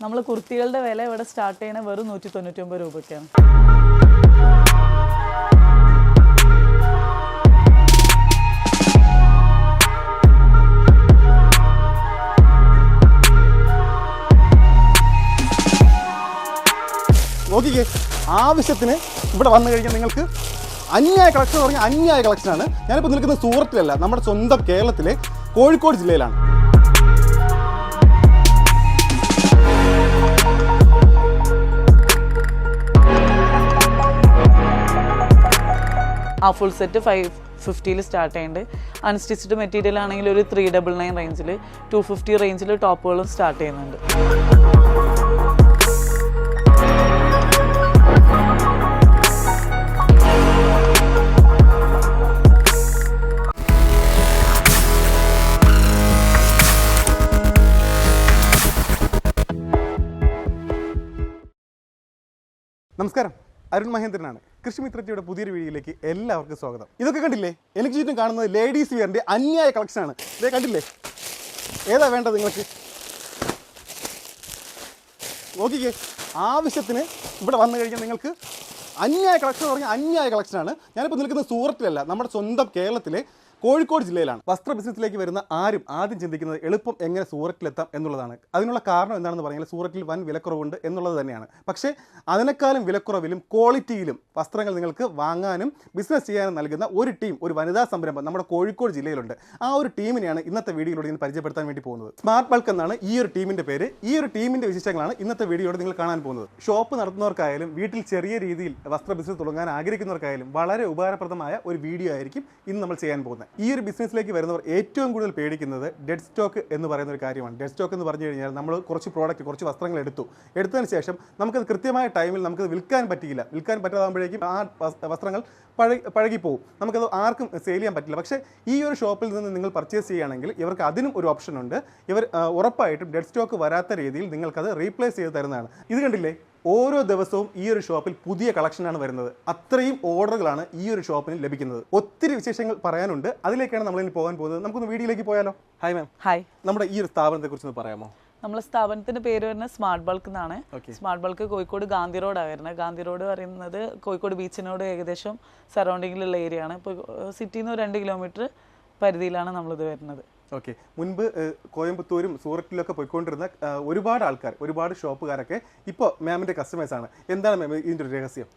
നമ്മൾ കുർത്തികളുടെ വില ഇവിടെ സ്റ്റാർട്ട് ചെയ്യണ വെറും 199 രൂപയ്ക്കാണ്. നോക്കിക്കേ, ആവശ്യത്തിന് ഇവിടെ വന്നു കഴിഞ്ഞാൽ നിങ്ങൾക്ക് അന്യായ കളക്ഷൻ എന്ന് പറഞ്ഞാൽ അന്യായ കളക്ഷനാണ്. ഞാനിപ്പോൾ നിൽക്കുന്നത് സൂറത്തിലല്ല, നമ്മുടെ സ്വന്തം കേരളത്തിലെ കോഴിക്കോട് ജില്ലയിലാണ്. ആ ഫുൾ സെറ്റ് 550 സ്റ്റാർട്ട് ചെയ്യുന്നുണ്ട്. അൺസ്റ്റിച്ച്ഡ് മെറ്റീരിയൽ ആണെങ്കിൽ ഒരു 399 റേഞ്ചിൽ, 250 റേഞ്ചിൽ ടോപ്പുകളും സ്റ്റാർട്ട് ചെയ്യുന്നുണ്ട്. നമസ്കാരം, അരുൺ മഹേന്ദ്രനാണ്. കൃഷിമിത്രത്തിയുടെ പുതിയൊരു വീഡിയോയിലേക്ക് എല്ലാവർക്കും സ്വാഗതം. ഇതൊക്കെ കണ്ടില്ലേ, എനിക്ക് ചുറ്റും കാണുന്നത് ലേഡീസ് വിയറിൻ്റെ അന്യായ കളക്ഷനാണ്. ഇതേ കണ്ടില്ലേ, ഏതാ വേണ്ടത് നിങ്ങൾക്ക്? നോക്കിക്കേ, ആവശ്യത്തിന് ഇവിടെ വന്നു കഴിഞ്ഞാൽ നിങ്ങൾക്ക് അന്യായ കളക്ഷൻ എന്ന് പറഞ്ഞാൽ അന്യായ കളക്ഷനാണ്. ഞാനിപ്പോൾ നിൽക്കുന്നത് സൂറത്തിലല്ല, നമ്മുടെ സ്വന്തം കേരളത്തിലെ കോഴിക്കോട് ജില്ലയിലാണ്. വസ്ത്ര ബിസിനസ്സിലേക്ക് വരുന്ന ആരും ആദ്യം ചിന്തിക്കുന്നത് എളുപ്പം എങ്ങനെ സൂറത്തിലെത്താം എന്നുള്ളതാണ്. അതിനുള്ള കാരണം എന്താണെന്ന് പറഞ്ഞാൽ സൂറത്തിൽ വൻ വിലക്കുറവുണ്ട് എന്നുള്ളത് തന്നെയാണ്. പക്ഷേ അതിനേക്കാളും വിലക്കുറവിലും ക്വാളിറ്റിയിലും വസ്ത്രങ്ങൾ നിങ്ങൾക്ക് വാങ്ങാനും ബിസിനസ് ചെയ്യാനും നൽകുന്ന ഒരു ടീം, ഒരു വനിതാ സംരംഭം നമ്മുടെ കോഴിക്കോട് ജില്ലയിലുണ്ട്. ആ ഒരു ടീമിനെയാണ് ഇന്നത്തെ വീഡിയോയിലൂടെ ഞാൻ പരിചയപ്പെടുത്താൻ വേണ്ടി പോകുന്നത്. സ്മാർട്ട് ബൾക്ക് എന്നാണ് ഈ ഒരു ടീമിൻ്റെ പേര്. ഈ ഒരു ടീമിൻ്റെ വിശേഷങ്ങളാണ് ഇന്നത്തെ വീഡിയോയോട് നിങ്ങൾ കാണാൻ പോകുന്നത്. ഷോപ്പ് നടത്തുന്നവർക്കായാലും വീട്ടിൽ ചെറിയ രീതിയിൽ വസ്ത്ര ബിസിനസ് തുടങ്ങാൻ ആഗ്രഹിക്കുന്നവർക്കായാലും വളരെ ഉപകാരപ്രദമായ ഒരു വീഡിയോ ആയിരിക്കും ഇന്ന് നമ്മൾ ചെയ്യാൻ പോകുന്നത്. ഈ ഒരു ബിസിനസ്സിലേക്ക് വരുന്നവർ ഏറ്റവും കൂടുതൽ പേടിക്കുന്നത് ഡെഡ് സ്റ്റോക്ക് എന്ന് പറയുന്ന ഒരു കാര്യമാണ്. ഡെഡ് സ്റ്റോക്ക് എന്ന് പറഞ്ഞു കഴിഞ്ഞാൽ നമ്മൾ കുറച്ച് വസ്ത്രങ്ങൾ എടുത്തതിന് ശേഷം നമുക്കത് കൃത്യമായ ടൈമിൽ നമുക്കത് വിൽക്കാൻ പറ്റിയില്ല. വിൽക്കാൻ പറ്റാതാകുമ്പോഴേക്കും ആ വസ്ത്രങ്ങൾ പഴകിപ്പോവും. നമുക്കത് ആർക്കും സെയിൽ ചെയ്യാൻ പറ്റില്ല. പക്ഷേ ഈ ഒരു ഷോപ്പിൽ നിന്ന് നിങ്ങൾ പർച്ചേസ് ചെയ്യുകയാണെങ്കിൽ ഇവർക്ക് അതിനും ഒരു ഓപ്ഷൻ ഉണ്ട്. ഇവർ ഉറപ്പായിട്ടും ഡെഡ് സ്റ്റോക്ക് വരാത്ത രീതിയിൽ നിങ്ങൾക്കത് റീപ്ലേസ് ചെയ്ത് തരുന്നതാണ്. ഇത് കണ്ടില്ലേ, ഓരോ ദിവസവും ഈ ഒരു ഷോപ്പിൽ പുതിയ കളക്ഷനാണ് വരുന്നത്. അത്രയും ഓർഡറുകളാണ് ഈ ഒരു ഷോപ്പിന് ലഭിക്കുന്നത്. ഒത്തിരി വിശേഷങ്ങൾ പറയാനുണ്ട്, അതിലേക്കാണ് നമ്മളിനി പോകാൻ പോകുന്നത്. നമുക്കൊന്ന് വീഡിയോയിലേക്ക് പോയാലോ? Hi ma'am. ഹായ്. നമ്മുടെ ഈ ഒരു സ്ഥാപനത്തെ കുറിച്ച് ഒന്ന് പറയാമോ? നമ്മളെ സ്ഥാപനത്തിന്റെ പേര് വരുന്നത് സ്മാർട്ട് ബൾക്ക് എന്നാണ്. സ്മാർട്ട് ബൾക്ക് കോഴിക്കോട് ഗാന്ധി റോഡാണ് വരുന്നത്. ഗാന്ധി റോഡ് പറയുന്നത് കോഴിക്കോട് ബീച്ചിനോട് ഏകദേശം സറൗണ്ടിങ്ങിലുള്ള ഏരിയ ആണ്. ഇപ്പോൾ സിറ്റിയിൽ നിന്ന് 2 കിലോമീറ്റർ പരിധിയിലാണ് നമ്മളിത് വരുന്നത്. ഓക്കെ. മുൻപ് കോയമ്പത്തൂരും സൂററ്റിലൊക്കെ പോയിക്കൊണ്ടിരുന്ന ഒരുപാട് ആൾക്കാർ, ഒരുപാട് ഷോപ്പുകാരൊക്കെ ഇപ്പോൾ മാമിൻ്റെ കസ്റ്റമേഴ്സാണ്. എന്താണ് മാം ഇതിൻ്റെ ഒരു രഹസ്യം?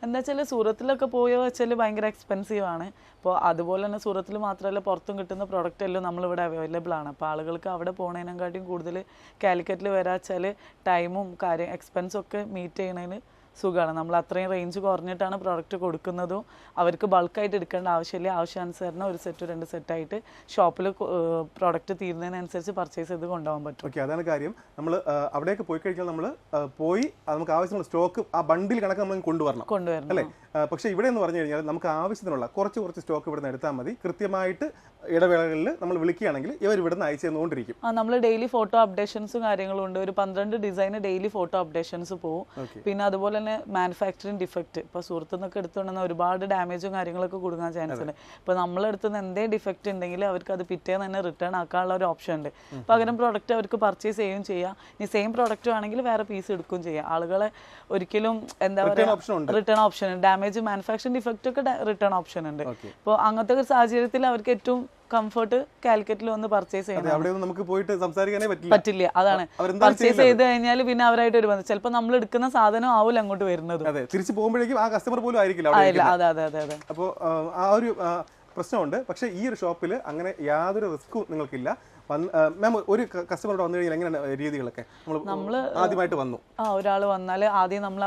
എന്താ വെച്ചാൽ സൂറത്തിലൊക്കെ പോയോ വെച്ചാൽ ഭയങ്കര എക്സ്പെൻസീവ് ആണ്. അപ്പോൾ അതുപോലെ തന്നെ സൂറത്തിൽ മാത്രമല്ല പുറത്തും കിട്ടുന്ന പ്രൊഡക്റ്റ് എല്ലാം നമ്മളിവിടെ അവൈലബിൾ ആണ്. അപ്പോൾ ആളുകൾക്ക് അവിടെ പോകുന്നതിനെക്കാട്ടിയും കൂടുതൽ കാലിക്കറ്റിൽ വരാച്ചാൽ ടൈമും എക്സ്പെൻസും ഒക്കെ മീറ്റ് ചെയ്യുന്നതിന് സുഖമാണ്. നമ്മൾ അത്രയും റേഞ്ച് കുറഞ്ഞിട്ടാണ് പ്രോഡക്റ്റ് കൊടുക്കുന്നതും. അവർക്ക് ബൾക്കായിട്ട് എടുക്കേണ്ട ആവശ്യമില്ല. ആവശ്യാനുസരണം ഒരു സെറ്റ് 2 സെറ്റായിട്ട് ഷോപ്പിൽ പ്രോഡക്റ്റ് തീരുന്നതിനനുസരിച്ച് പർച്ചേസ് ചെയ്ത് കൊണ്ടുപോകാൻ പറ്റും. ഓക്കെ, അതാണ് കാര്യം. നമ്മൾ അവിടേക്ക് പോയി കഴിഞ്ഞാൽ നമ്മൾ നമുക്ക് ആവശ്യമുള്ള സ്റ്റോക്ക് ആ ബണ്ടിൽ കണക്ക് നമ്മൾ കൊണ്ടുവരണം അല്ലേ? പക്ഷേ ഇവിടെ എന്ന് പറഞ്ഞു കഴിഞ്ഞാൽ നമുക്ക് ആവശ്യത്തിനുള്ള കുറച്ച് സ്റ്റോക്ക് ഇവിടെ നിന്ന് എടുത്താൽ മതി. കൃത്യമായിട്ട് ഇടവേളകളിൽ നമ്മൾ വിളിക്കുകയാണെങ്കിൽ ഇവർ ഇവിടെ നിന്ന് അയച്ചു തന്നുകൊണ്ടിരിക്കും. നമ്മൾ ഡെയിലി ഫോട്ടോ അപ്ഡേഷൻസും കാര്യങ്ങളും ഉണ്ട്. ഒരു 12 ഡിസൈന് ഡെയിലി ഫോട്ടോ അപ്ഡേഷൻസ് പോകും. പിന്നെ അതുപോലെ തന്നെ മാനുഫാക്ചറിങ് ഡിഫക്റ്റ്, ഇപ്പോൾ സുഹൃത്തുനിന്നൊക്കെ എടുത്തുകൊണ്ടുവന്ന ഒരുപാട് ഡാമേജും കാര്യങ്ങളൊക്കെ കൊടുക്കാൻ ചാൻസ് ഉണ്ട്. ഇപ്പോൾ നമ്മളെടുത്തുനിന്ന് എന്തേ ഡിഫക്റ്റ് ഉണ്ടെങ്കിൽ അവർക്ക് അത് പിറ്റേന്ന് തന്നെ റിട്ടേൺ ആക്കാനുള്ള ഒരു ഓപ്ഷൻ ഉണ്ട്. പകരം പ്രോഡക്റ്റ് അവർക്ക് പർച്ചേസ് ചെയ്യുകയും ചെയ്യാം. ഇനി സെയിം പ്രോഡക്റ്റ് ആണെങ്കിൽ വേറെ പീസ് എടുക്കുകയും ചെയ്യാം. ആളുകളെ ഒരിക്കലും എന്താ പറയുക, റിട്ടേൺ ഓപ്ഷൻ ഉണ്ട്. ഡാമേജ് മാനുഫാക്ചറിങ് ഡിഫക്റ്റ് ഒക്കെ റിട്ടേൺ ഓപ്ഷൻ ഉണ്ട്. അപ്പോൾ അങ്ങനത്തെ ഒരു സാഹചര്യത്തിൽ അവർക്ക് ഏറ്റവും കംഫർട്ട് കാലിക്കറ്റിൽ വന്ന് പർച്ചേസ് ചെയ്യണം. നമുക്ക് പോയിട്ട് സംസാരിക്കാനേ പറ്റില്ല. അതാണ്, പർച്ചേസ് ചെയ്ത് കഴിഞ്ഞാൽ പിന്നെ അവരായിട്ട് ഒരു ബന്ധം. ചിലപ്പോൾ നമ്മൾ എടുക്കുന്ന സാധനം ആവില്ല അങ്ങോട്ട് വരുന്നത്. തിരിച്ചു പോകുമ്പോഴേക്കും ആ കസ്റ്റമർ പോലും ആയിരിക്കില്ല. അതെ. അപ്പോൾ ആ ഒരു പ്രശ്നമുണ്ട്. പക്ഷേ ഈ ഒരു ഷോപ്പിൽ അങ്ങനെ യാതൊരു റിസ്ക്കും നിങ്ങൾക്കില്ല. മാം, ഒരു കസ്റ്റമറോട് വന്നു കഴിഞ്ഞാൽ എങ്ങനെയാണ് രീതികളൊക്കെ? നമ്മൾ ആദ്യമായിട്ട് വന്നു ഒരാൾ വന്നാൽ ആദ്യം നമ്മൾ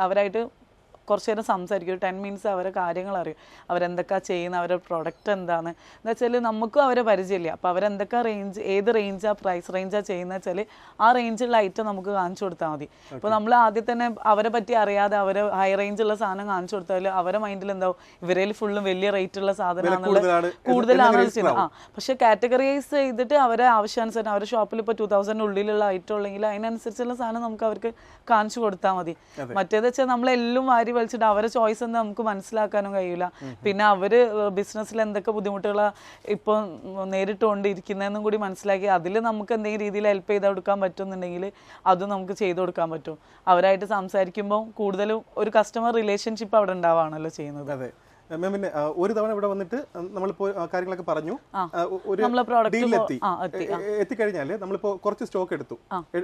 അവരായിട്ട് കുറച്ച് നേരം സംസാരിക്കും. ഒരു 10 മിനിറ്റ്സ് അവരെ കാര്യങ്ങൾ അറിയും. അവരെന്തൊക്കെയാണ് ചെയ്യുന്നത്, അവരുടെ പ്രൊഡക്റ്റ് എന്താണ് എന്ന് വെച്ചാൽ നമുക്കും അവരെ പരിചയമില്ല. അപ്പോൾ അവരെന്തൊക്കെ ഏത് റേഞ്ചാണ് പ്രൈസ് റേഞ്ചാണ് ചെയ്യുന്നത് വെച്ചാൽ ആ റേഞ്ചുള്ള ഐറ്റം നമുക്ക് കാണിച്ചു കൊടുത്താൽ മതി. ഇപ്പോൾ നമ്മൾ ആദ്യം തന്നെ അവരെ പറ്റി അറിയാതെ അവരെ ഹൈ റേഞ്ചുള്ള സാധനം കാണിച്ചു കൊടുത്താൽ അവരെ മൈൻഡിൽ എന്താവും, ഇവരിൽ ഫുള്ളും വലിയ റേറ്റുള്ള സാധനമാണുള്ളത്, കൂടുതലാണ് ചെയ്യുന്നത്. പക്ഷെ കാറ്റഗറൈസ് ചെയ്തിട്ട് അവരെ ആവശ്യാനുസരണം അവരുടെ ഷോപ്പിൽ ഇപ്പോൾ 2000 ഉള്ളിലുള്ള ഐറ്റം ഉള്ളെങ്കിൽ അതിനനുസരിച്ചുള്ള സാധനം നമുക്ക് അവർക്ക് കാണിച്ചു കൊടുത്താൽ മതി. മറ്റേത് വെച്ചാൽ നമ്മളെല്ലാം വാരി വലിച്ചിട്ട് അവരെ ചോയ്സ് എന്ന് നമുക്ക് മനസ്സിലാക്കാനും കഴിയില്ല. പിന്നെ അവര് ബിസിനസ്സിൽ എന്തൊക്കെ ബുദ്ധിമുട്ടുകളാണ് ഇപ്പോൾ നേരിട്ടുകൊണ്ടിരിക്കുന്നതെന്നും കൂടി മനസ്സിലാക്കി അതിൽ നമുക്ക് എന്തെങ്കിലും രീതിയിൽ ഹെൽപ്പ് ചെയ്ത് കൊടുക്കാൻ പറ്റുന്നുണ്ടെങ്കിൽ അതും നമുക്ക് ചെയ്തു കൊടുക്കാൻ പറ്റും. അവരായിട്ട് സംസാരിക്കുമ്പോൾ കൂടുതലും ഒരു കസ്റ്റമർ റിലേഷൻഷിപ്പ് അവിടെ ഉണ്ടാവുകയാണല്ലോ ചെയ്യുന്നത്. അതെ മാം, പിന്നെ ഒരു തവണ ഇവിടെ വന്നിട്ട് നമ്മളിപ്പോൾ കാര്യങ്ങളൊക്കെ പറഞ്ഞു, ഒരു നമ്മളെ പ്രോഡക്റ്റ് ഡീലിലെത്തി എത്തിക്കഴിഞ്ഞാൽ നമ്മളിപ്പോൾ കുറച്ച് സ്റ്റോക്ക്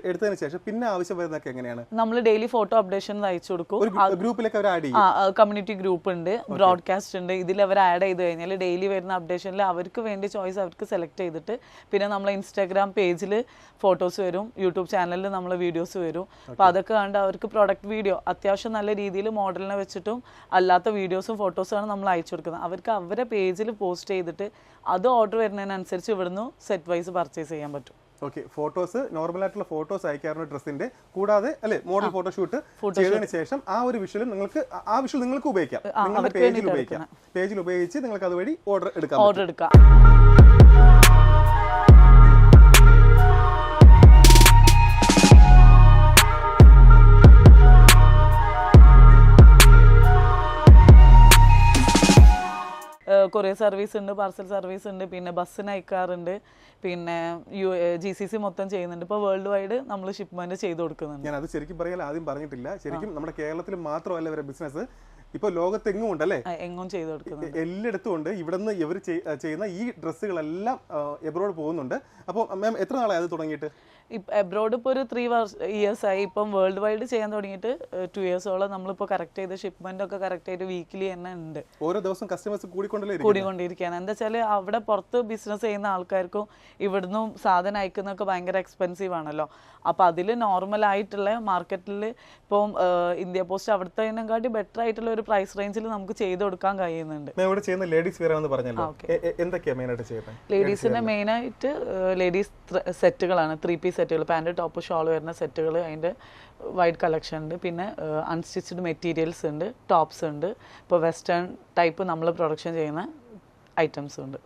എടുത്തതിന് ശേഷം പിന്നെ ആവശ്യം വരുന്നതൊക്കെ എങ്ങനെയാണ്? നമ്മൾ ഡെയിലി ഫോട്ടോ അപ്ഡേഷൻ അയച്ചു കൊടുക്കും. ഗ്രൂപ്പിലേക്ക് അവർ ആഡ് ചെയ്യും. കമ്മ്യൂണിറ്റി ഗ്രൂപ്പ് ഉണ്ട്, ബ്രോഡ്കാസ്റ്റ് ഉണ്ട്. ഇതിൽ അവർ ആഡ് ചെയ്ത് കഴിഞ്ഞാൽ ഡെയിലി വരുന്ന അപ്ഡേഷനിൽ അവർക്ക് വേണ്ടി ചോയ്സ് അവർക്ക് സെലക്ട് ചെയ്തിട്ട് പിന്നെ നമ്മളെ ഇൻസ്റ്റാഗ്രാം പേജിൽ ഫോട്ടോസ് വരും, യൂട്യൂബ് ചാനലിൽ നമ്മളെ വീഡിയോസ് വരും. അപ്പോൾ അതൊക്കെ കണ്ട് അവർക്ക് പ്രൊഡക്റ്റ് വീഡിയോ അത്യാവശ്യം നല്ല രീതിയിൽ മോഡലിനെ വെച്ചിട്ടും അല്ലാത്ത വീഡിയോസും ഫോട്ടോസുമാണ് നമ്മൾ അയച്ചു കൊടുക്കുന്നത്. അവർക്ക് അവരുടെ പേജിൽ പോസ്റ്റ് ചെയ്തിട്ട് അത് ഓർഡർ വരുന്നതിനനുസരിച്ച് ഇവിടുന്ന് സെറ്റ് വൈസ് പർച്ചേസ് ചെയ്യാൻ പറ്റും. ഓക്കെ, ഫോട്ടോസ് നോർമൽ ആയിട്ടുള്ള ഫോട്ടോസ് അയക്കാറുണ്ട് ഡ്രസ്സിന്റെ, കൂടാതെ അല്ലെ മോഡൽ ഫോട്ടോഷൂട്ട് ചെയ്തതിന് ശേഷം ആ ഒരു വിഷ്വലും നിങ്ങൾക്ക് ഉപയോഗിക്കാം, നിങ്ങളുടെ പേജിൽ ഉപയോഗിക്കാം. പേജിൽ ഉപയോഗിച്ച് നിങ്ങൾക്ക് അതുവഴി ഓർഡർ എടുക്കാം. കൊറിയർ സർവീസ് ഉണ്ട്, പാർസൽ സർവീസ് ഉണ്ട്, പിന്നെ ബസ്സിന് അയക്കാറുണ്ട്, പിന്നെ GCC മൊത്തം ചെയ്യുന്നുണ്ട്. ഇപ്പോൾ വേൾഡ് വൈഡ് നമ്മൾ ഷിപ്മെന്റ് ചെയ്ത് കൊടുക്കുന്നുണ്ട്. ഞാൻ അത് ശരിക്കും പറയാൻ ആദ്യം പറഞ്ഞിട്ടില്ല. ശരിക്കും നമ്മുടെ കേരളത്തിൽ മാത്രമല്ല ഇവരുടെ ബിസിനസ്, ഇപ്പോൾ ലോകത്തെങ്ങും ഉണ്ടല്ലേ, എങ്ങും ചെയ്ത് കൊടുക്കുന്നുണ്ട്, എല്ലായിടത്തും ഉണ്ട്. ഇവിടുന്ന് ഇവർ ചെയ്യുന്ന ഈ ഡ്രസ്സുകളെല്ലാം എബ്രോഡ് പോകുന്നുണ്ട്. അപ്പോൾ മാം എത്ര നാളായി അത് തുടങ്ങിയിട്ട്? എബ്രോഡ് ഇപ്പോൾ ഒരു 3 years ആയി. ഇപ്പം വേൾഡ് വൈഡ് ചെയ്യാൻ തുടങ്ങിയിട്ട് 2 yearsോളം നമ്മളിപ്പോൾ കറക്റ്റ് ചെയ്ത് ഷിപ്മെന്റ് ഒക്കെ കറക്റ്റ് ചെയ്ത് വീക്കിലി തന്നെ ഉണ്ട്. ഓരോ ദിവസം കസ്റ്റമേഴ്സ് കൂടിക്കൊണ്ടിരിക്കുകയാണ്. എന്താ വെച്ചാൽ അവിടെ പുറത്ത് ബിസിനസ് ചെയ്യുന്ന ആൾക്കാർക്കും ഇവിടുന്നും സാധനം അയക്കുന്നതൊക്കെ ഭയങ്കര എക്സ്പെൻസീവ് ആണല്ലോ. അപ്പോൾ അതിൽ നോർമലായിട്ടുള്ള മാർക്കറ്റിൽ ഇപ്പം ഇന്ത്യ പോസ്റ്റ് അവിടുത്തേക്കാട്ടി ബെറ്റർ ആയിട്ടുള്ള ഒരു പ്രൈസ് റേഞ്ചിൽ നമുക്ക് ചെയ്ത് കൊടുക്കാൻ കഴിയുന്നുണ്ട്. ലേഡീസിന്റെ മെയിനായിട്ട് ലേഡീസ് സെറ്റുകളാണ്, 3 piece സെറ്റുകൾ, പാൻറ് ടോപ്പ് ഷോൾ വരുന്ന സെറ്റുകൾ, അതിൻ്റെ വൈഡ് കളക്ഷൻ ഉണ്ട്. പിന്നെ അൺസ്റ്റിച്ച്ഡ് മെറ്റീരിയൽസ് ഉണ്ട്, ടോപ്സ് ഉണ്ട്. ഇപ്പോൾ വെസ്റ്റേൺ ടൈപ്പ് നമ്മൾ പ്രൊഡക്ഷൻ ചെയ്യുന്ന ഐറ്റംസ് ഉണ്ട്.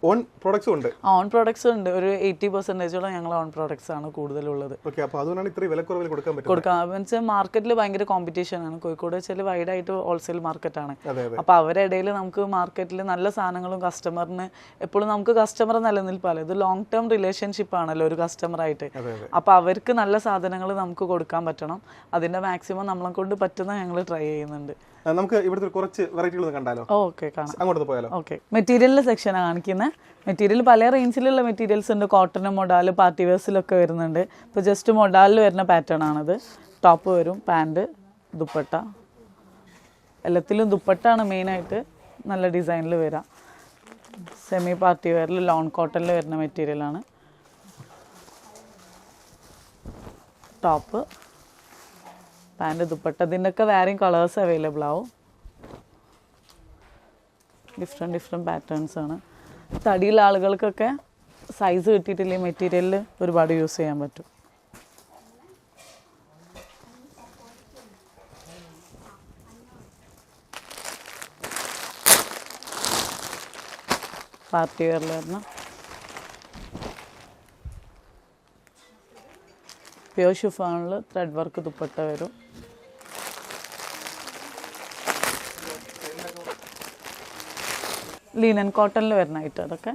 ഓൺ പ്രോഡക്ട്സ് ഉണ്ട്. ഓൺ പ്രോഡക്ട്സ് ഉണ്ട്. ഒരു 80% ഞങ്ങൾ ഓൺ പ്രോഡക്ട്സ് ആണ് കൂടുതലുള്ളത്. കൊടുക്കാൻ മാർക്കറ്റിൽ ഭയങ്കര കോമ്പറ്റീഷൻ ആണ്. കോഴിക്കോട് വെച്ചാൽ വൈഡ് ആയിട്ട് ഹോൾസെയിൽ മാർക്കറ്റാണ്. അപ്പോൾ അവരുടെ ഇടയിൽ നമുക്ക് മാർക്കറ്റിൽ നല്ല സാധനങ്ങളും കസ്റ്റമറിന് എപ്പോഴും നമുക്ക് കസ്റ്റമർ നിലനിൽപ്പാലോ. ഇത് ലോങ് ടേം റിലേഷൻഷിപ്പ് ആണല്ലോ ഒരു കസ്റ്റമറായിട്ട്. അപ്പോൾ അവർക്ക് നല്ല സാധനങ്ങൾ നമുക്ക് കൊടുക്കാൻ പറ്റണം. അതിന്റെ മാക്സിമം നമ്മളെ കൊണ്ട് പറ്റുന്ന ഞങ്ങൾ ട്രൈ ചെയ്യുന്നുണ്ട്. നമുക്ക് ഇവിടുത്തെ കുറച്ച് വെറൈറ്റികൾ കണ്ടാലോ? ഓക്കെ, കാണാം. അങ്ങോട്ട് പോയാലോ? ഓക്കെ, മെറ്റീരിയലിന്റെ സെക്ഷനാണ് കാണിക്കുന്നത്. മെറ്റീരിയൽ പല റേഞ്ചിലുള്ള മെറ്റീരിയൽസ് ഉണ്ട്. കോട്ടൺ, മൊഡാൽ, പാർട്ടി വെയർസിലൊക്കെ വരുന്നുണ്ട്. ഇപ്പോൾ ജസ്റ്റ് മൊഡാലിൽ വരുന്ന പാറ്റേൺ ആണത്. ടോപ്പ് വരും, പാൻറ്, ദുപ്പട്ട, എല്ലാത്തിലും ദുപ്പട്ടാണ് മെയിനായിട്ട് നല്ല ഡിസൈനിൽ വരാം. സെമി പാർട്ടി വെയറിൽ ലോൺ കോട്ടണിൽ വരുന്ന മെറ്റീരിയലാണ്. ടോപ്പ്, പാൻറ്, ദുപ്പട്ട, ഇതിൻ്റെയൊക്കെ വേറെയും കളേഴ്സ് അവൈലബിൾ ആവും. ഡിഫറെൻറ്റ് പാറ്റേൺസ് ആണ്. തടിയുള്ള ആളുകൾക്കൊക്കെ സൈസ് കിട്ടിയിട്ടില്ല മെറ്റീരിയലിൽ ഒരുപാട് യൂസ് ചെയ്യാൻ പറ്റും. പാർട്ടി വെയറിൽ വരുന്ന പ്യോർ ഷിഫോണിൽ ത്രെഡ് വർക്ക് ദുപ്പട്ട വരും. ലീനൻ കോട്ടണിൽ വരുന്ന ഐറ്റം. അതൊക്കെ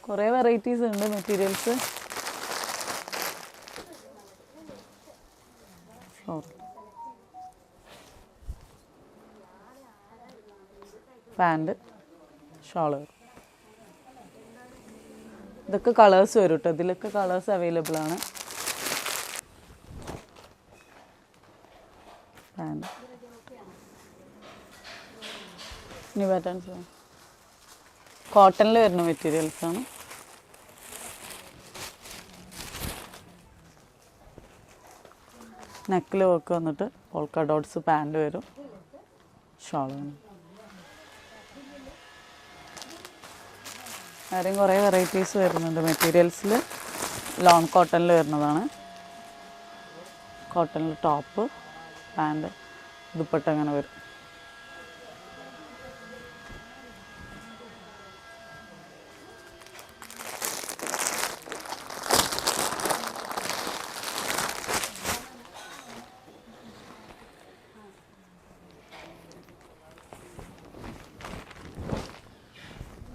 കുറേ വെറൈറ്റീസ് ഉണ്ട് മെറ്റീരിയൽസ്. പാൻറ്, ഷോള്, ഇതൊക്കെ കളേഴ്സ് വരും കേട്ടോ. ഇതിലൊക്കെ കളേഴ്സ് അവൈലബിൾ ആണ്. പാൻറ്, ന്യൂ പാറ്റേൺസ്, കോട്ടണിൽ വരുന്ന മെറ്റീരിയൽസ് ആണ്. നെക്കിൽ വർക്ക് വന്നിട്ട് പോൾക്ക ഡോട്ട്സ് പാൻറ് വരും, ഷോൾ വരും. വേറെയും കുറേ വെറൈറ്റീസ് വരുന്നുണ്ട് മെറ്റീരിയൽസിൽ. ലോൺ കോട്ടണിൽ വരുന്നതാണ്. കോട്ടണിൽ ടോപ്പ്, പാൻറ്, ദുപ്പട്ട അങ്ങനെ വരും.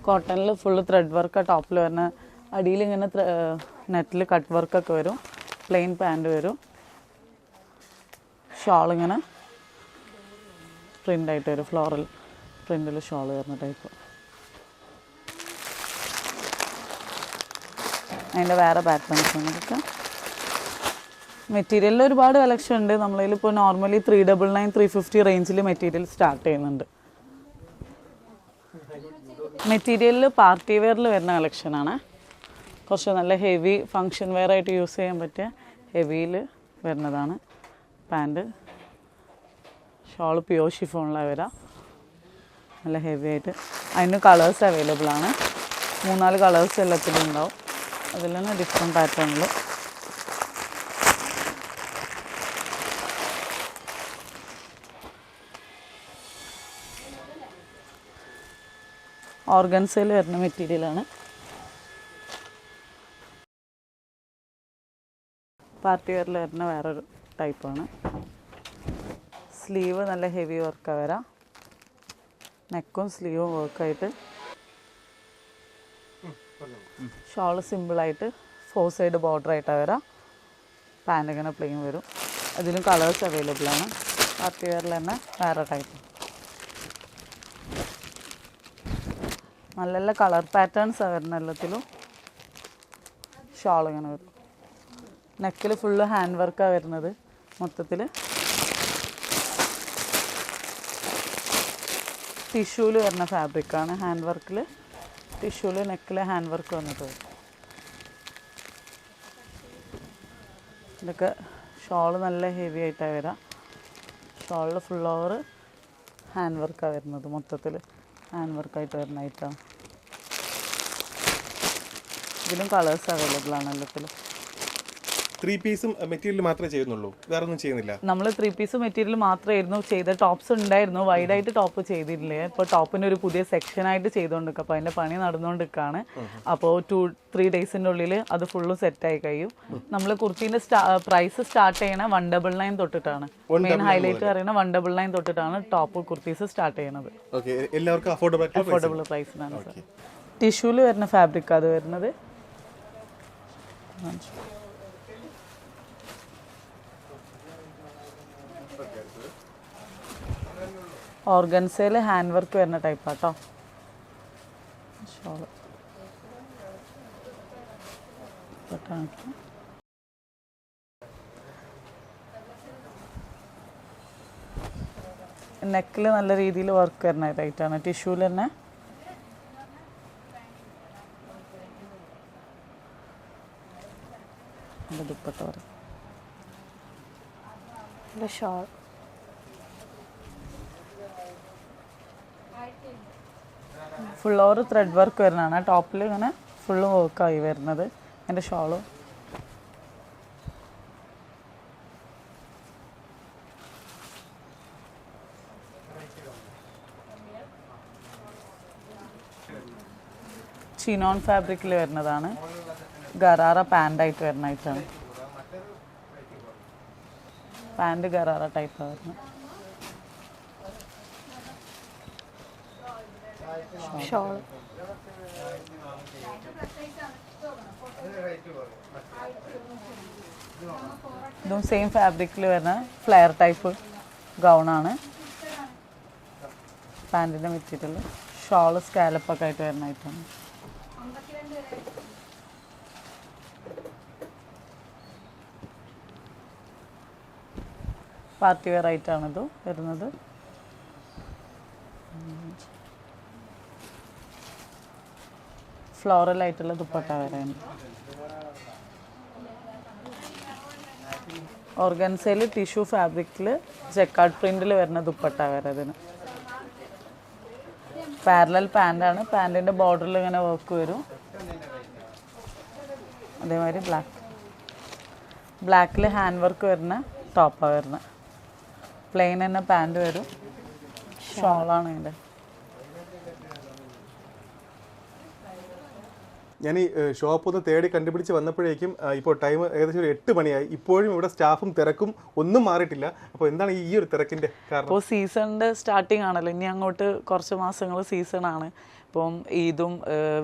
കോട്ടണിൽ ഫുള്ള് ത്രെഡ് വർക്ക് ടോപ്പിൽ വരുന്ന, അടിയിൽ ഇങ്ങനെ നെറ്റിൽ കട്ട് വർക്കൊക്കെ വരും. പ്ലെയിൻ പാൻറ് വരും. ഷാൾ ഇങ്ങനെ പ്രിൻ്റായിട്ട് വരും, ഫ്ലോറൽ പ്രിൻ്റിൽ ഷാൾ വരുന്ന ടൈപ്പ്. അതിൻ്റെ വേറെ പാറ്റേൺസ് ആണ് ഇതൊക്കെ. മെറ്റീരിയലിൽ ഒരുപാട് കളക്ഷൻ ഉണ്ട്. നമ്മളതിലിപ്പോൾ നോർമലി 399, 350 റേഞ്ചിൽ മെറ്റീരിയൽ സ്റ്റാർട്ട് ചെയ്യുന്നുണ്ട്. മെറ്റീരിയലിൽ പാർട്ടി വെയറിൽ വരുന്ന കളക്ഷനാണ്. കുറച്ച് നല്ല ഹെവി ഫങ്ഷൻ വെയർ ആയിട്ട് യൂസ് ചെയ്യാൻ പറ്റിയ ഹെവിയിൽ വരുന്നതാണ്. പാൻറ്, ഷോൾ പ്യോർ ഷിഫോണിലാണ് വരിക. നല്ല ഹെവി ആയിട്ട്. അതിന് കളേഴ്സ് അവൈലബിൾ ആണ്. 3-4 കളേഴ്സ് എല്ലാത്തിലും ഉണ്ടാവും. അതിൽ തന്നെ ഡിഫറെൻറ്റ് പാറ്റേണിൽ. ഓർഗൻസയിൽ വരുന്ന മെറ്റീരിയലാണ്. പാർട്ടി വെയറിൽ വരുന്ന വേറൊരു ടൈപ്പാണ്. സ്ലീവ് നല്ല ഹെവി വർക്കാണ് വരാം. നെക്കും സ്ലീവും വർക്കായിട്ട്. ഷോൾ സിമ്പിളായിട്ട് 4 സൈഡ് ബോർഡർ ആയിട്ടാണ് വരാം. പാൻറ് ഇങ്ങനെ പ്ലെയിൻ വരും. അതിലും കളേഴ്സ് അവൈലബിൾ ആണ്. പാർട്ടി വെയറിൽ തന്നെ വേറെ ടൈപ്പ്. നല്ല നല്ല കളർ പാറ്റേൺസാണ് വരുന്നത് എല്ലാത്തിലും. ഷോൾ ഇങ്ങനെ വരും. നെക്കിൽ ഫുള്ള് ഹാൻഡ് വർക്കാണ് വരുന്നത്. മൊത്തത്തിൽ ടിഷ്യൂല് വരുന്ന ഫാബ്രിക്കാണ്. ഹാൻഡ് വർക്കിൽ ടിഷ്യൂല് നെക്കിൽ ഹാൻഡ് വർക്ക് വന്നിട്ട് വരും. ഇതൊക്കെ ഷോൾ നല്ല ഹെവി ആയിട്ടാണ് വരിക. ഷോളിൽ ഫുൾ ഓവർ ഹാൻഡ് വർക്കാണ് വരുന്നത്. മൊത്തത്തിൽ ഹാൻഡ് വർക്കായിട്ട് വരുന്ന ഐറ്റമാണ്. ഇതിലും കളേഴ്സ് അവൈലബിൾ ആണ് എല്ലാത്തിലും. 3 പീസും മെറ്റീരിയൽ മാത്രമേ ചെയ്യുന്നുള്ളൂ, വേറെ ഒന്നും ചെയ്യുന്നില്ല? നമ്മൾ 3 പീസ് മെറ്റീരിയൽ മാത്രമായിരുന്നു ചെയ്ത. ടോപ്സ് ഉണ്ടായിരുന്നു, വൈഡായിട്ട് ടോപ്പ് ചെയ്തിട്ടില്ലേ. ഇപ്പോൾ ടോപ്പിന് ഒരു പുതിയ സെക്ഷനായിട്ട് ചെയ്തുകൊണ്ടിരിക്കുക. അപ്പോൾ അതിൻ്റെ പണി നടന്നുകൊണ്ടിരിക്കുകയാണ്. അപ്പോൾ 2-3 ഡേയ്സിൻ്റെ ഉള്ളിൽ അത് ഫുള്ളും സെറ്റായി കഴിയും. നമ്മൾ കുർത്തീൻ്റെ പ്രൈസ് സ്റ്റാർട്ട് ചെയ്യണ 199 തൊട്ടിട്ടാണ്. മെയിൻ ഹൈലൈറ്റ് പറയുന്നത് 199 തൊട്ടിട്ടാണ് ടോപ്പ് കുർത്തീസ് സ്റ്റാർട്ട് ചെയ്യണത്. എല്ലാവർക്കും അഫോർഡബിൾ പ്രൈസിനാണ് സാർ. ടിഷ്യൂല് വരുന്ന ഫാബ്രിക് അത് വരുന്നത്. ഓർഗൻസയിൽ ഹാൻഡ് വർക്ക് വരുന്ന ടൈപ്പാട്ടോ ഷോള്. നെക്കിൽ നല്ല രീതിയിൽ വർക്ക് വരുന്ന ടൈറ്റാണ്. ടിഷ്യൂല് തന്നെ ദുപ്പട്ട വരും. Shawl full over thread work വരുന്നതാണ്. ടോപ്പിൽ ഇങ്ങനെ ഫുള്ള് വർക്കായി വരുന്നത്. എൻ്റെ ഷോള് ചിനോൺ ഫാബ്രിക്കിൽ വരുന്നതാണ്. ഗറാറ പാൻ്റായിട്ട് വരുന്ന ഐറ്റാണ്. പാൻറ് ഗറാറ ടൈപ്പാണ് വരുന്നത്. ഷോൾ ഇതും സെയിം ഫാബ്രിക്കിൽ വരുന്ന ഫ്ലെയർ ടൈപ്പ് ഗൗണാണ്. പാൻറ്റിൻ്റെ മെറ്റീരിയൽ. ഷോൾ സ്കാലപ്പൊക്കെ ആയിട്ട് വരുന്ന ഐറ്റമാണ്. പാർട്ടി വെയർ ആയിട്ടാണിത് വരുന്നത്. ഫ്ലോറൽ ആയിട്ടുള്ള ദുപ്പട്ട വരെയാണ്. ഓർഗൻസയിൽ ടിഷ്യൂ ഫാബ്രിക്കിൽ ജക്കാർഡ് പ്രിന്റിൽ വരുന്ന ദുപ്പട്ട വരെ. അതിന് പാരലൽ പാൻ്റാണ്. പാൻറ്റിൻ്റെ ബോർഡറിൽ ഇങ്ങനെ വർക്ക് വരും. അതേമാതിരി ബ്ലാക്കിൽ ഹാൻഡ് വർക്ക് വരുന്ന ടോപ്പാണ് വരുന്നത്. പ്ലെയിൻ തന്നെ പാൻറ് വരും. ഷോളാണ് ഇതിൻ്റെ. ഞാൻ ഈ ഷോപ്പ് ഒന്ന് തേടി കണ്ടുപിടിച്ച് വന്നപ്പോഴേക്കും ഇപ്പോൾ ടൈം ഏകദേശം ഒരു 8 മണിയായി. ഇപ്പോഴും ഇവിടെ സ്റ്റാഫും തിരക്കും ഒന്നും മാറിയിട്ടില്ല. അപ്പോൾ എന്താണ് ഈ ഒരു തിരക്കിൻ്റെ കാരണം? ഇപ്പോൾ സീസണിൻ്റെ സ്റ്റാർട്ടിങ് ആണല്ലോ. ഇനി അങ്ങോട്ട് കുറച്ച് മാസങ്ങൾ സീസണാണ്. ഇപ്പം ഈദും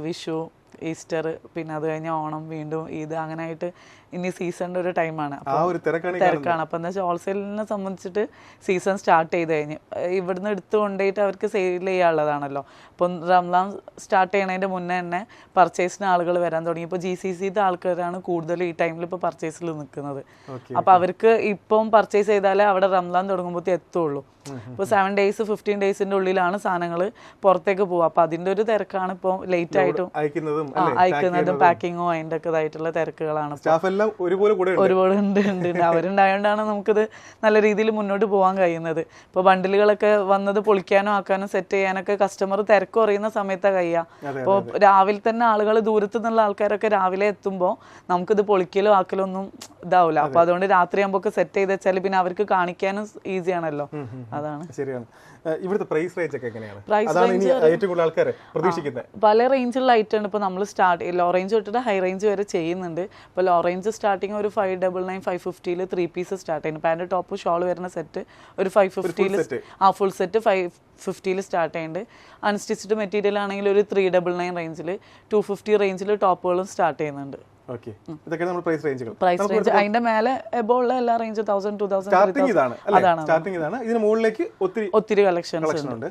വിഷു ഈസ്റ്റർ പിന്നെ അത് കഴിഞ്ഞ ഓണം വീണ്ടും ഈദ് അങ്ങനെ ആയിട്ട് ഇനി സീസണിൻ്റെ ഒരു ടൈമാണ്. തിരക്കാണ്. അപ്പം എന്താ വെച്ചാൽ ഹോൾസെയിലിനെ സംബന്ധിച്ചിട്ട് സീസൺ സ്റ്റാർട്ട് ചെയ്ത് കഴിഞ്ഞ് ഇവിടുന്ന് എടുത്തു കൊണ്ടുപോയിട്ട് അവർക്ക് സെയിൽ ചെയ്യാനുള്ളതാണല്ലോ. അപ്പം റംസാൻ സ്റ്റാർട്ട് ചെയ്യണതിൻ്റെ മുന്നേ തന്നെ പർച്ചേസിന് ആളുകൾ വരാൻ തുടങ്ങി. ഇപ്പോൾ GCCത്തെ ആൾക്കാരാണ് കൂടുതൽ ഈ ടൈമിൽ ഇപ്പോൾ പർച്ചേസിൽ നിൽക്കുന്നത്. അപ്പോൾ അവർക്ക് ഇപ്പം പർച്ചേസ് ചെയ്താലേ അവിടെ റംസാൻ തുടങ്ങുമ്പോഴത്തേ എത്തുള്ളൂ. ഇപ്പോൾ 7 days 15 days ഉള്ളിലാണ് സാധനങ്ങൾ പുറത്തേക്ക് പോകുക. അപ്പോൾ അതിൻ്റെ ഒരു തിരക്കാണ് ഇപ്പോൾ ലേറ്റ് ആയിട്ടും അയക്കുന്നതും പാക്കിങ്ങും അതിൻ്റെ ഒക്കെ ഇതായിട്ടുള്ള തിരക്കുകളാണ്. ഒരുപാട് ഉണ്ട് അവരുണ്ടായതുകൊണ്ടാണ് നമുക്കിത് നല്ല രീതിയിൽ മുന്നോട്ട് പോകാൻ കഴിയുന്നത്. ഇപ്പോൾ ബണ്ടിലുകളൊക്കെ വന്നത് പൊളിക്കാനോ ആക്കാനോ സെറ്റ് ചെയ്യാനൊക്കെ കസ്റ്റമർ തിരക്ക് കുറയുന്ന സമയത്താണ് കഴിയുക. അപ്പോൾ രാവിലെ തന്നെ ആളുകൾ ദൂരത്തു നിന്നുള്ള ആൾക്കാരൊക്കെ രാവിലെ എത്തുമ്പോൾ നമുക്കിത് പൊളിക്കലോ ആക്കലോ ഒന്നും ഇതാവില്ല. അപ്പോൾ അതുകൊണ്ട് രാത്രി ആകുമ്പോൾ സെറ്റ് ചെയ്ത് വെച്ചാൽ പിന്നെ അവർക്ക് കാണിക്കാനും ഈസി ആണല്ലോ. അതാണ് ശരിയാണ്. ഇവിടുത്തെ പ്രൈസ് റേഞ്ച് ഒക്കെ എങ്ങനെയാണ്? പല റേഞ്ചിലുള്ള ഐറ്റം ഉണ്ട്. ഇപ്പോൾ നമ്മൾ ലോ റേഞ്ച് തൊട്ടിട്ട് ഹൈ റേഞ്ച് വരെ ചെയ്യുന്നുണ്ട്. ഇപ്പോൾ ലോ റേഞ്ച് സ്റ്റാർട്ടിങ് ഒരു 599 550 3 പീസ് സ്റ്റാർട്ട് ചെയ്യുന്നു. പാൻറ് ടോപ്പ് ഷോൾ വരുന്ന സെറ്റ് ഒരു 550 ഫുൾ സെറ്റ് 550 സ്റ്റാർട്ട് ചെയ്യുന്നുണ്ട്. അൺസ്റ്റിച്ച്ഡ് മെറ്റീരിയൽ ആണെങ്കിൽ ഒരു 399 റേഞ്ചിൽ 250 റേഞ്ചിൽ ടോപ്പുകളും സ്റ്റാർട്ട് ചെയ്യുന്നുണ്ട്. പ്രൈസ് റേഞ്ച് അതിന്റെ മേലെ എബോ ഉള്ള എല്ലാ റേഞ്ചും 1000 2000 അതാണ്. ഇതിന് മുകളിലേക്ക് ഒത്തിരി കളക്ഷൻസ് ഉണ്ട്.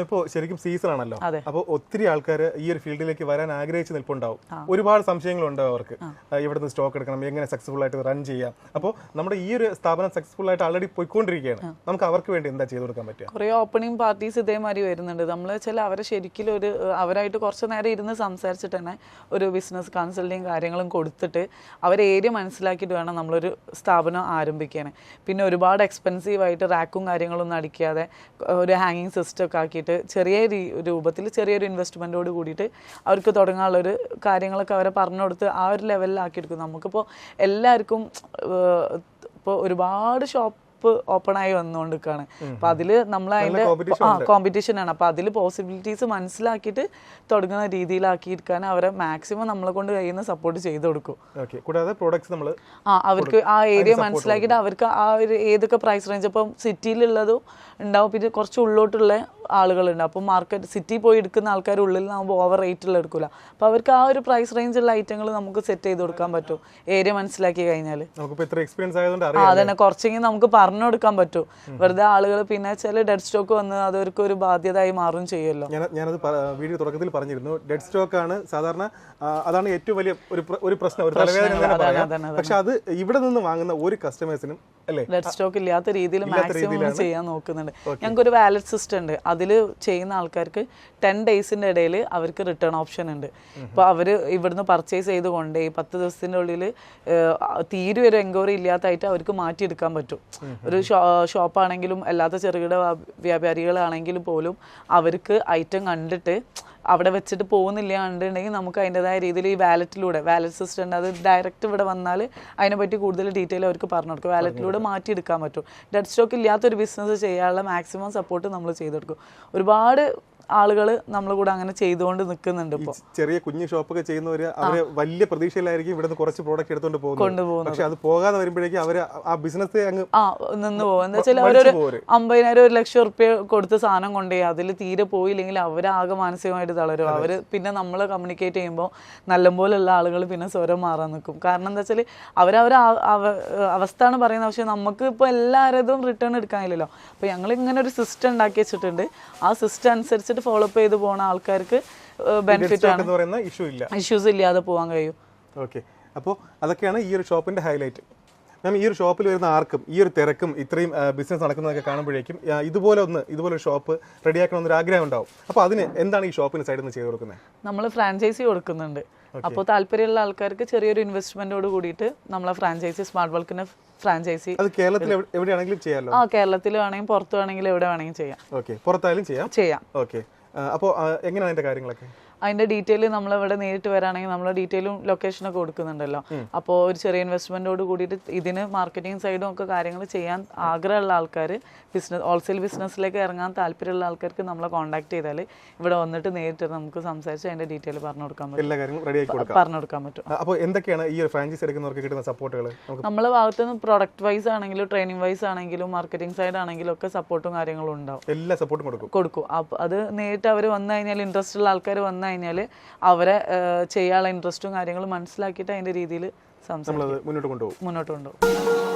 ഇപ്പോൾ ശരിക്കും സീസൺ ആണല്ലോ. അപ്പോൾ ഒത്തിരി ആൾക്കാർ ഈ ഒരു ഫീൽഡിലേക്ക് വരാൻ ആഗ്രഹിച്ച് നിൽപ്പുണ്ടാവും. ഒരുപാട് സംശയങ്ങളുണ്ടാവും അവർക്ക്. ഇവിടുന്ന് സ്റ്റോക്ക് എടുക്കണം, എങ്ങനെ സക്സസ്ഫുൾ ആയിട്ട് റൺ ചെയ്യാം. അപ്പോൾ നമ്മുടെ ഈ ഒരു സ്ഥാപനം സക്സസ്ഫുൾ ആയിട്ട് ആൾറെഡി പോയിക്കൊണ്ടിരിക്കുകയാണ്. നമുക്ക് അവർക്ക് വേണ്ടി എന്താ ചെയ്തു കൊടുക്കാൻ പറ്റുക? കുറേ ഓപ്പണിംഗ് പാർട്ടീസ് ഇതേമാതിരി വരുന്നുണ്ട്. നമ്മൾ വെച്ചാൽ അവരെ ശരിക്കും അവരായിട്ട് കുറച്ച് നേരം ഇരുന്ന് സംസാരിച്ചിട്ട് തന്നെ ഒരു ബിസിനസ് കൺസൾട്ടിങ് കാര്യങ്ങളും കൊടുത്തിട്ട് അവരെ ഏരിയ മനസ്സിലാക്കിയിട്ട് വേണം നമ്മളൊരു സ്ഥാപനം ആരംഭിക്കാൻ. പിന്നെ ഒരുപാട് എക്സ്പെൻസീവായിട്ട് റാക്കും കാര്യങ്ങളൊന്നും അടിക്കാതെ ഒരു ഹാങ്ങിങ് സിസ്റ്റം ഒക്കെ ആക്കിയിട്ട് ചെറിയ രൂപത്തിൽ ചെറിയൊരു ഇൻവെസ്റ്റ്മെൻറ്റോട് കൂടിയിട്ട് അവർക്ക് തുടങ്ങാനുള്ളൊരു കാര്യങ്ങളൊക്കെ അവരെ പറഞ്ഞു കൊടുത്ത് ആ ഒരു ലെവലിലാക്കിയെടുക്കും. നമുക്കിപ്പോൾ എല്ലാവർക്കും ഇപ്പോൾ ഒരുപാട് ഷോപ്പ് ഓപ്പൺ ആയി വന്നുകൊണ്ടിരിക്കുകയാണ്. അപ്പൊ അതില് നമ്മൾ അതിന്റെ കോമ്പറ്റീഷൻ ആണ്. അപ്പൊ അതിൽ പോസിബിലിറ്റീസ് മനസ്സിലാക്കിയിട്ട് തുടങ്ങുന്ന രീതിയിലാക്കിയിരിക്കാൻ അവരെ മാക്സിമം നമ്മളെ കൊണ്ട് കഴിയുന്ന സപ്പോർട്ട് ചെയ്ത് കൊടുക്കും. അവർക്ക് ആ ഏരിയ മനസ്സിലാക്കിയിട്ട് അവർക്ക് ആ ഒരു ഏതൊക്കെ പ്രൈസ് റേഞ്ച് ഇപ്പം സിറ്റിയിലുള്ളതും ഉണ്ടാവും. പിന്നെ കുറച്ച് ഉള്ളോട്ടുള്ള ആളുകളുണ്ട്. അപ്പോൾ മാർക്കറ്റ് സിറ്റി പോയി എടുക്കുന്ന ആൾക്കാർ ഉള്ളിൽ നാകുമ്പോൾ ഓവർ റേറ്റുള്ള എടുക്കില്ല. അപ്പോൾ അവർക്ക് ആ ഒരു പ്രൈസ് റേഞ്ചുള്ള ഐറ്റങ്ങൾ നമുക്ക് സെറ്റ് ചെയ്ത് കൊടുക്കാൻ പറ്റും ഏരിയ മനസ്സിലാക്കി കഴിഞ്ഞാൽ. അതന്നെ കുറച്ചെങ്കിൽ നമുക്ക് പറഞ്ഞു കൊടുക്കാൻ പറ്റും. വെറുതെ ആളുകൾ പിന്നെ ചില ഡെഡ് സ്റ്റോക്ക് വന്ന് അതവർക്ക് ഒരു ബാധ്യതയായി മാറും ചെയ്യുമല്ലോ. ഞാനത് വീഡിയോ തുടക്കത്തിൽ പറഞ്ഞിരുന്നു. ഡെഡ് സ്റ്റോക്ക് ആണ് സാധാരണ, അതാണ് ഏറ്റവും വലിയ ഒരു പ്രശ്നം, ഒരു തലവേദന. പക്ഷെ അത് ഇവിടെ നിന്ന് വാങ്ങുന്ന ഒരു കസ്റ്റമേഴ്സിനും ഡെഡ് സ്റ്റോക്ക് ഇല്ലാത്ത രീതിയിൽ മാക്സിമം ചെയ്യാൻ നോക്കുന്നുണ്ട്. ഞങ്ങൾക്ക് ഒരു വാലറ്റ് സിസ്റ്റം ഉണ്ട്. അതിൽ ചെയ്യുന്ന ആൾക്കാർക്ക് 10 days ഇടയിൽ അവർക്ക് റിട്ടേൺ ഓപ്ഷൻ ഉണ്ട്. അപ്പോൾ അവർ ഇവിടുന്ന് പർച്ചേസ് ചെയ്ത് കൊണ്ടേ 10 ദിവസത്തിൻ്റെ ഉള്ളിൽ തീരെ ഒരു എൻക്വയറി ഇല്ലാത്തായിട്ട് അവർക്ക് മാറ്റിയെടുക്കാൻ പറ്റും. ഒരു ഷോപ്പാണെങ്കിലും അല്ലാത്ത ചെറുകിട വ്യാപാരികളാണെങ്കിലും പോലും അവർക്ക് ഐറ്റം കണ്ടിട്ട് അവിടെ വെച്ചിട്ട് പോകുന്നില്ല കണ്ടിട്ടുണ്ടെങ്കിൽ നമുക്ക് അതിൻ്റെതായ രീതിയിൽ ഈ വാലറ്റ് സിസ്റ്റം ഉണ്ട്. അത് ഡയറക്റ്റ് ഇവിടെ വന്നാൽ അതിനെപ്പറ്റി കൂടുതൽ ഡീറ്റെയിൽ അവർക്ക് പറഞ്ഞു കൊടുക്കും. വാലറ്റിലൂടെ മാറ്റിയെടുക്കാൻ പറ്റും. ഡെഡ് സ്റ്റോക്ക് ഇല്ലാത്തൊരു ബിസിനസ് ചെയ്യാനുള്ള മാക്സിമം സപ്പോർട്ട് നമ്മൾ ചെയ്ത് കൊടുക്കും. ഒരുപാട് ആളുകൾ നമ്മൾ കൂടെ അങ്ങനെ ചെയ്തുകൊണ്ട് നിൽക്കുന്നുണ്ട്. ഇപ്പോൾ ചെറിയ കുഞ്ഞു ഷോപ്പൊക്കെ ചെയ്യുന്നവര് അവര് വലിയ പ്രതീക്ഷയിലായിരിക്കും ഇവിടുന്ന് കുറച്ച് പ്രോഡക്റ്റ് എടുത്തോണ്ട് കൊണ്ടുപോകുന്നത്. പക്ഷെ അത് പോകാതെ വരുമ്പോഴേക്കും അവര് ആ ബിസിനസ് അങ്ങ് നിന്ന് പോകും. എന്താ വെച്ചാൽ അവരൊരു 50,000 1 ലക്ഷം റുപ്യ കൊടുത്ത് സാധനം കൊണ്ടുപോയി അതിൽ തീരെ പോയില്ലെങ്കിൽ അവരാകെ മാനസികമായിട്ട് തളരും. അവര് പിന്നെ നമ്മൾ കമ്മ്യൂണിക്കേറ്റ് ചെയ്യുമ്പോൾ നല്ലപോലെയുള്ള ആളുകൾ പിന്നെ സ്വരം മാറാൻ നിൽക്കും. കാരണം എന്താ വെച്ചാൽ അവരവരെ അവസ്ഥയാണ് പറയുന്നത്. പക്ഷെ നമുക്ക് ഇപ്പോൾ എല്ലാവരും റിട്ടേൺ എടുക്കാനില്ലല്ലോ. അപ്പോൾ ഞങ്ങൾ ഇങ്ങനെ ഒരു സിസ്റ്റം ഉണ്ടാക്കി വെച്ചിട്ടുണ്ട്. ആ സിസ്റ്റം അനുസരിച്ച് ഫോളോ അപ്പ് ചെയ്ത് പോകുന്ന ആൾക്കാർക്ക് ബെനിഫിറ്റ് ആണ്, ഇഷ്യൂസ് ഇല്ലാതെ പോകാൻ കഴിയും. ഓക്കെ, അപ്പോൾ അതൊക്കെയാണ് ഈ ഒരു ഷോപ്പിന്റെ ഹൈലൈറ്റ്. മാം ഈ ഒരു ഷോപ്പിൽ വരുന്ന ആർക്കും ഈ ഒരു തിരക്കും ഇത്രയും ബിസിനസ് നടക്കുന്നതൊക്കെ കാണുമ്പോഴേക്കും ഇതുപോലെ ഷോപ്പ് റെഡിയാക്കണമെന്നൊരു ആഗ്രഹം ഉണ്ടാവും. അപ്പോൾ അതിന് എന്താണ് ഈ ഷോപ്പിന് സൈഡിൽ നിന്ന് ചെയ്ത് കൊടുക്കുന്നത്? നമ്മൾ ഫ്രാഞ്ചൈസി കൊടുക്കുന്നുണ്ട്. അപ്പോൾ താല്പര്യമുള്ള ആൾക്കാർക്ക് ചെറിയൊരു ഇൻവെസ്റ്റ്മെന്റോട് കൂടിയിട്ട് നമ്മളെ ഫ്രാഞ്ചൈസി സ്മാർട്ട് ബൾക്കിന് ഫ്രാഞ്ചൈസി അത് കേരളത്തിൽ എവിടെയാണെങ്കിലും ചെയ്യാമല്ലോ. കേരളത്തിൽ വേണമെങ്കിൽ പുറത്ത് വേണമെങ്കിൽ എവിടെ വേണമെങ്കിൽ ചെയ്യാം. ഓക്കെ, പുറത്തായാലും ചെയ്യാം. ഓക്കെ, അപ്പോൾ എങ്ങനെയാണ് അതിന്റെ കാര്യങ്ങളൊക്കെ? അതിന്റെ ഡീറ്റെയിൽ നമ്മളിവിടെ നേരിട്ട് വരാണെങ്കിൽ നമ്മൾ ഡീറ്റെയിലും ലൊക്കേഷനൊക്കെ കൊടുക്കുന്നുണ്ടല്ലോ. അപ്പോൾ ഒരു ചെറിയ ഇൻവെസ്റ്റ്മെന്റോട് കൂടിയിട്ട് ഇതിന് മാർക്കറ്റിംഗ് സൈഡും ഒക്കെ കാര്യങ്ങൾ ചെയ്യാൻ ആഗ്രഹമുള്ള ആൾക്കാർ, ഹോൾസെയിൽ ബിസിനസ്സിലേക്ക് ഇറങ്ങാൻ താല്പര്യമുള്ള ആൾക്കാർക്ക് നമ്മളെ കോൺടാക്ട് ചെയ്താൽ ഇവിടെ വന്നിട്ട് നേരിട്ട് നമുക്ക് സംസാരിച്ച് അതിന്റെ ഡീറ്റെയിൽ പറഞ്ഞു കൊടുക്കാൻ പറ്റും. എല്ലാ കാര്യങ്ങളും റെഡിയാക്കി പറഞ്ഞു കൊടുക്കാൻ പറ്റും. അപ്പോൾ എന്തൊക്കെയാണ് ഈ ഒരു ഫ്രാഞ്ചൈസി എടുക്കുന്നവർക്ക് കിട്ടുന്ന സപ്പോർട്ടുകൾ? നമ്മളെ ഭാഗത്ത് നിന്ന് പ്രൊഡക്റ്റ് വൈസ് ആണെങ്കിലും ട്രെയിനിങ് വൈസ് ആണെങ്കിലും മാർക്കറ്റിംഗ് സൈഡ് ആണെങ്കിലും ഒക്കെ സപ്പോർട്ടും കാര്യങ്ങളും ഉണ്ടാവും. എല്ലാ സപ്പോർട്ടും കൊടുക്കും. അപ്പോൾ അത് നേരിട്ട് അവർ വന്നു കഴിഞ്ഞാൽ, ഇൻട്രസ്റ്റ് ഉള്ള ആൾക്കാർ വന്നു കഴിഞ്ഞാൽ അവരെ ചെയ്യാനുള്ള ഇൻട്രസ്റ്റും കാര്യങ്ങളും മനസ്സിലാക്കിയിട്ട് അതിന്റെ രീതിയിൽ മുന്നോട്ട് കൊണ്ടുപോകും.